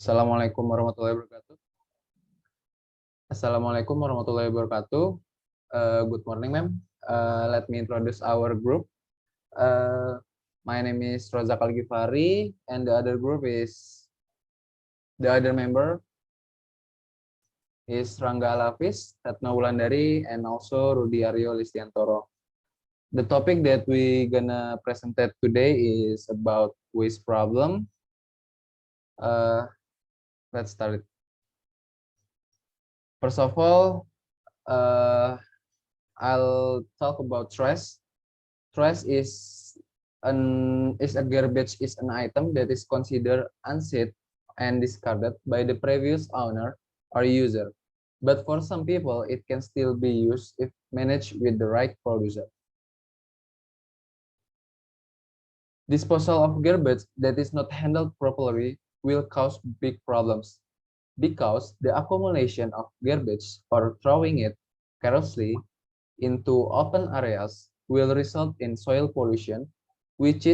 Assalamualaikum warahmatullahi wabarakatuh. Assalamualaikum warahmatullahi wabarakatuh. Good morning, ma'am. Let me introduce our group. My name is Rozak Al-Ghifari, and the other member is Rangga Alafis, Retno Wulandari, and also Rudi Aryo Listiantoro. The topic that we gonna present today is about waste problem. Let's start it. First of all, I'll talk about trash. Trash is an item that is considered unsafe and discarded by the previous owner or user. But for some people, it can still be used if managed with the right producer. Disposal of garbage that is not handled properly will cause big problems because the accumulation of garbage or throwing it carelessly into open areas will result in soil pollution, which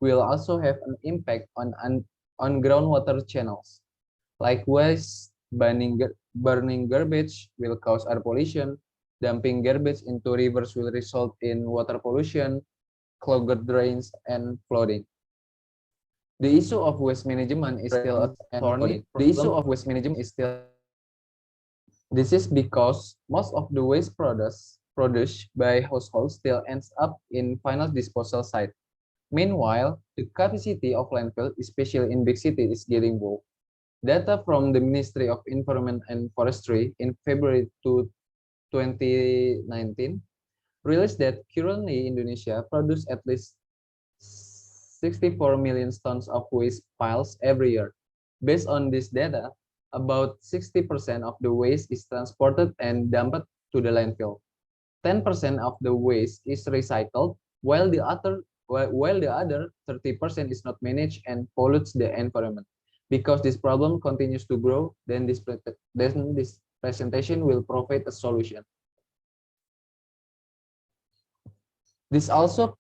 will also have an impact on groundwater channels. Likewise, burning garbage will cause air pollution, dumping garbage into rivers will result in water pollution, clogged drains, and flooding. The issue of waste management is still a thorny problem. This is because most of the waste produced by households still ends up in final disposal site. Meanwhile, the capacity of landfill, especially in big cities, is getting low. Data from the Ministry of Environment and Forestry in February 2019 released that currently Indonesia produces at least 64 million tons of waste piles every year. Based on this data, about 60% of the waste is transported and dumped to the landfill. 10% of the waste is recycled, while the other 30% is not managed and pollutes the environment. Because this problem continues to grow, then this presentation will provide a solution. This also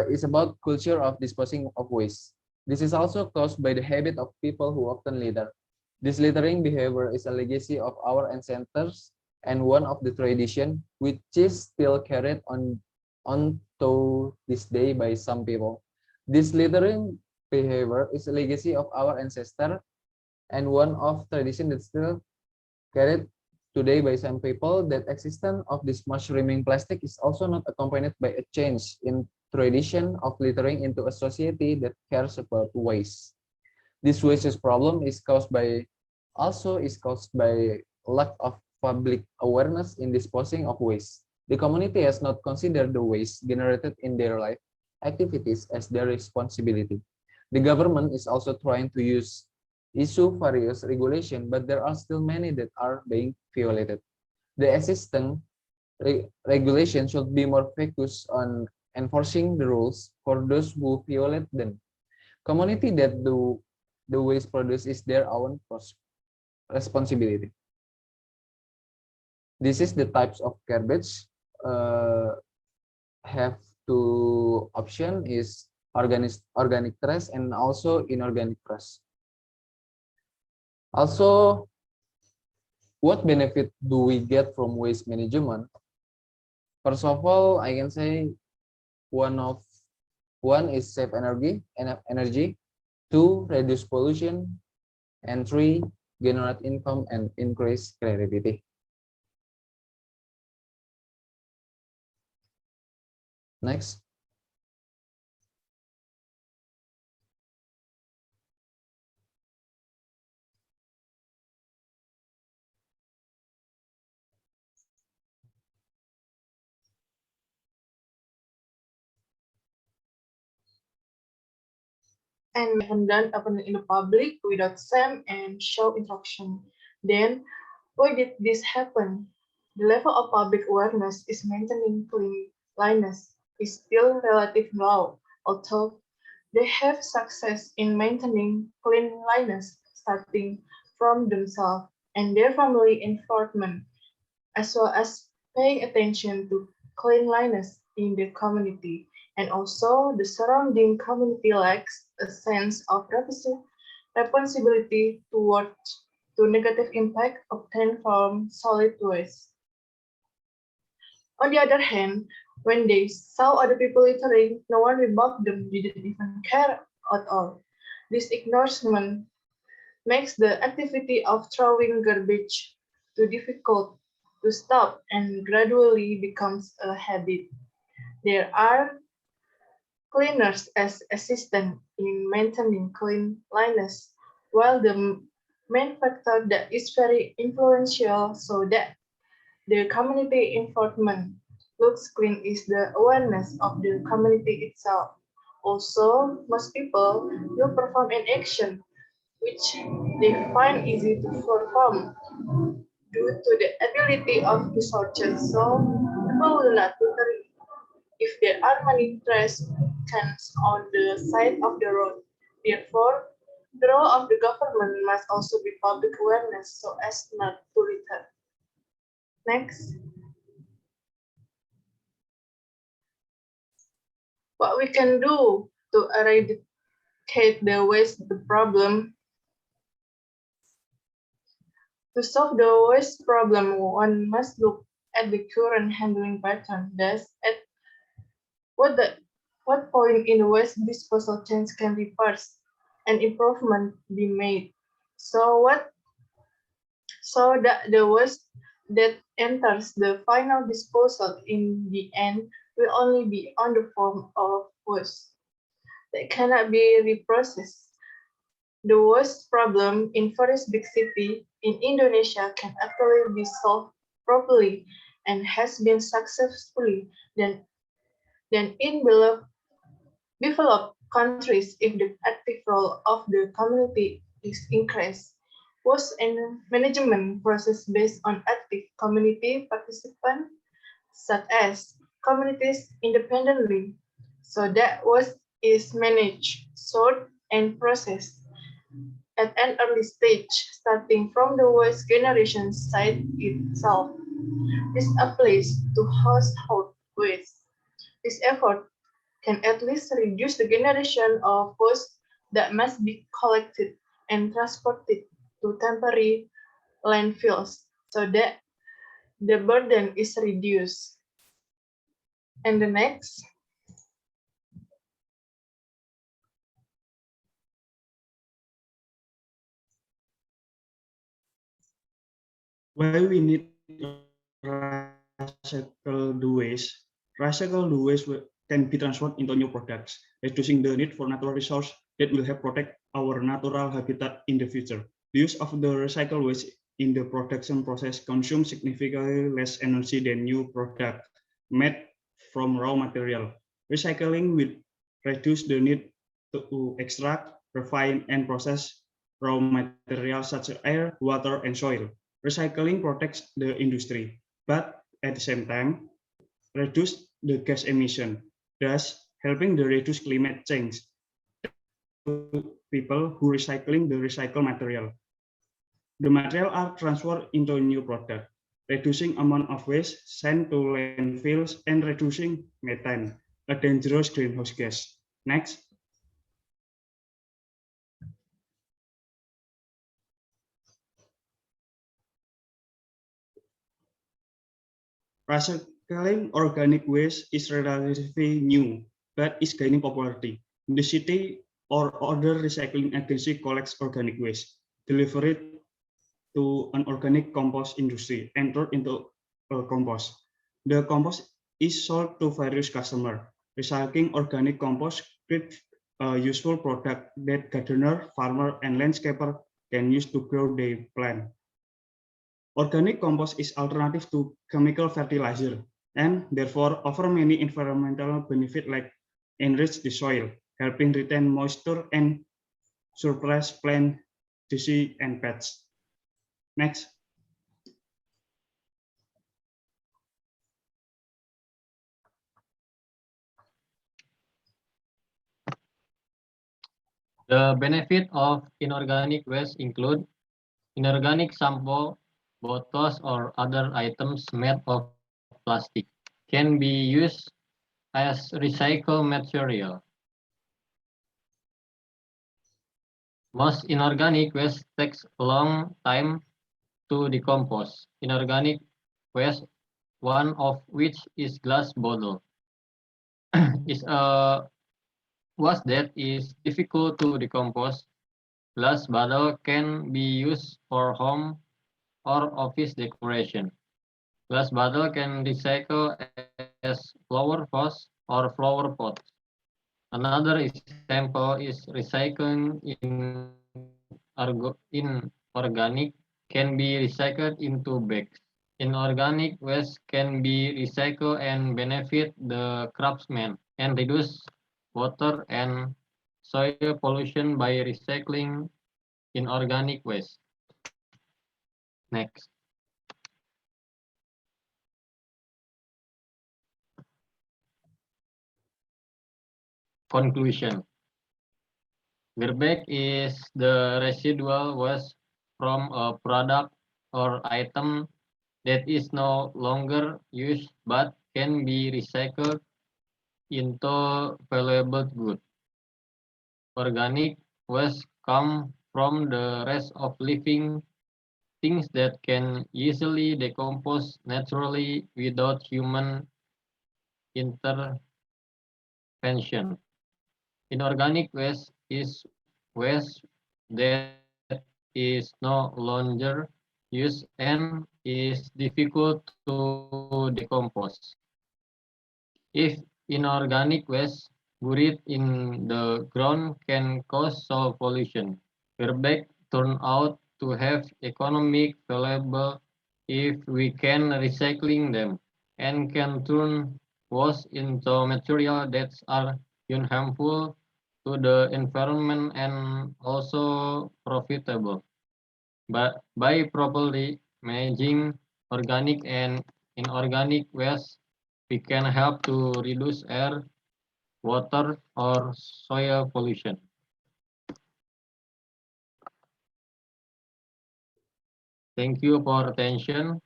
is about culture of disposing of waste. This is also caused by the habit of people who often litter. This littering behavior is a legacy of our ancestors and one of the tradition which is still carried on to this day by some people. This littering behavior is a legacy of our ancestor and one of tradition that still carried today by some people. That existence of this mushrooming plastic is also not accompanied by a change in tradition of littering into a society that cares about waste. This waste problem is caused by lack of public awareness in disposing of waste. The community has not considered the waste generated in their life activities as their responsibility. The government is also trying to issue various regulation, but there are still many that are being violated. The existing regulation should be more focused on enforcing the rules for those who violate them. Community that do the waste produced is their own responsibility. This is the types of garbage. Have two option is organic trash and also inorganic trash. Also, what benefit do we get from waste management? First of all, I can say one is save energy, two, reduce pollution, and three, generate income and increase creativity. Next. And done open in the public without shame and show instruction. Then, why did this happen? The level of public awareness is maintaining cleanliness is still relatively low, although they have success in maintaining cleanliness starting from themselves and their family environment, as well as paying attention to cleanliness in the community. And also, the surrounding community lacks a sense of responsibility towards the negative impact obtained from solid waste. On the other hand, when they saw other people littering, no one rebuffed them, didn't even care at all. This ignorement makes the activity of throwing garbage too difficult to stop and gradually becomes a habit. There are cleaners as assistants in maintaining cleanliness, while the main factor that is very influential so that the community involvement looks clean is the awareness of the community itself. Also, most people will perform an action which they find easy to perform due to the ability of researchers. So people will not literally if there are many trash cans on the side of the road. Therefore, the role of the government must also be public awareness so as not to litter. Next, what we can do to eradicate the waste problem. To solve the waste problem, one must look at the current handling pattern. Thus, at what the what point in the waste disposal chain can reverse and improvement be made. So that the waste that enters the final disposal in the end will only be on the form of waste that cannot be reprocessed. The waste problem in various big cities in Indonesia can actually be solved properly and has been successfully than in developed countries if the active role of the community is increased. Waste and management process based on active community participants, such as communities independently, so that waste is managed, sorted, and processed at an early stage, starting from the waste generation site itself. This applies to household waste. This effort can at least reduce the generation of waste that must be collected and transported to temporary landfills so that the burden is reduced. And the next, why we need recycle the waste. Recycle the waste can be transformed into new products, reducing the need for natural resource that will help protect our natural habitat in the future. The use of the recycled waste in the production process consumes significantly less energy than new products made from raw material. Recycling will reduce the need to extract, refine, and process raw materials such as air, water, and soil. Recycling protects the industry, but at the same time, reduce the gas emission, thus helping to reduce climate change. People who recycling the recycled material. The material are transferred into a new product, reducing amount of waste sent to landfills and reducing methane, a dangerous greenhouse gas. Next. Recycling organic waste is relatively new, but is gaining popularity. The city or other recycling agency collects organic waste, deliver it to an organic compost industry, and turn into compost. The compost is sold to various customers. Recycling organic compost creates a useful product that gardener, farmer, and landscaper can use to grow their plant. Organic compost is alternative to chemical fertilizer and therefore offer many environmental benefits like enrich the soil, helping retain moisture and suppress plant disease and pests. Next. The benefit of inorganic waste include inorganic shampoo, bottles, or other items made of plastic can be used as recycled material. Most inorganic waste takes a long time to decompose. Inorganic waste, one of which is glass bottle, is a waste that is difficult to decompose. Glass bottle can be used for home or office decoration. Glass bottle can recycle as flower vase or flower pots. Another example is recycling in organic can be recycled into bags. Inorganic waste can be recycled and benefit the craftsman and reduce water and soil pollution by recycling inorganic waste. Next. Conclusion. Garbage is the residual waste from a product or item that is no longer used but can be recycled into valuable good. Organic waste come from the rest of living things that can easily decompose naturally without human intervention. Inorganic waste is waste that is no longer used and is difficult to decompose. If inorganic waste buried in the ground can cause soil pollution, garbage turn out to have economic valuable if we can recycling them and can turn waste into material that are unharmful to the environment and also profitable. But by properly managing organic and inorganic waste, we can help to reduce air, water, or soil pollution. Thank you for attention.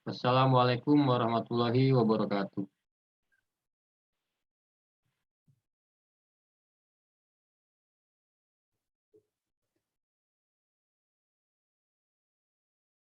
Wassalamualaikum warahmatullahi wabarakatuh.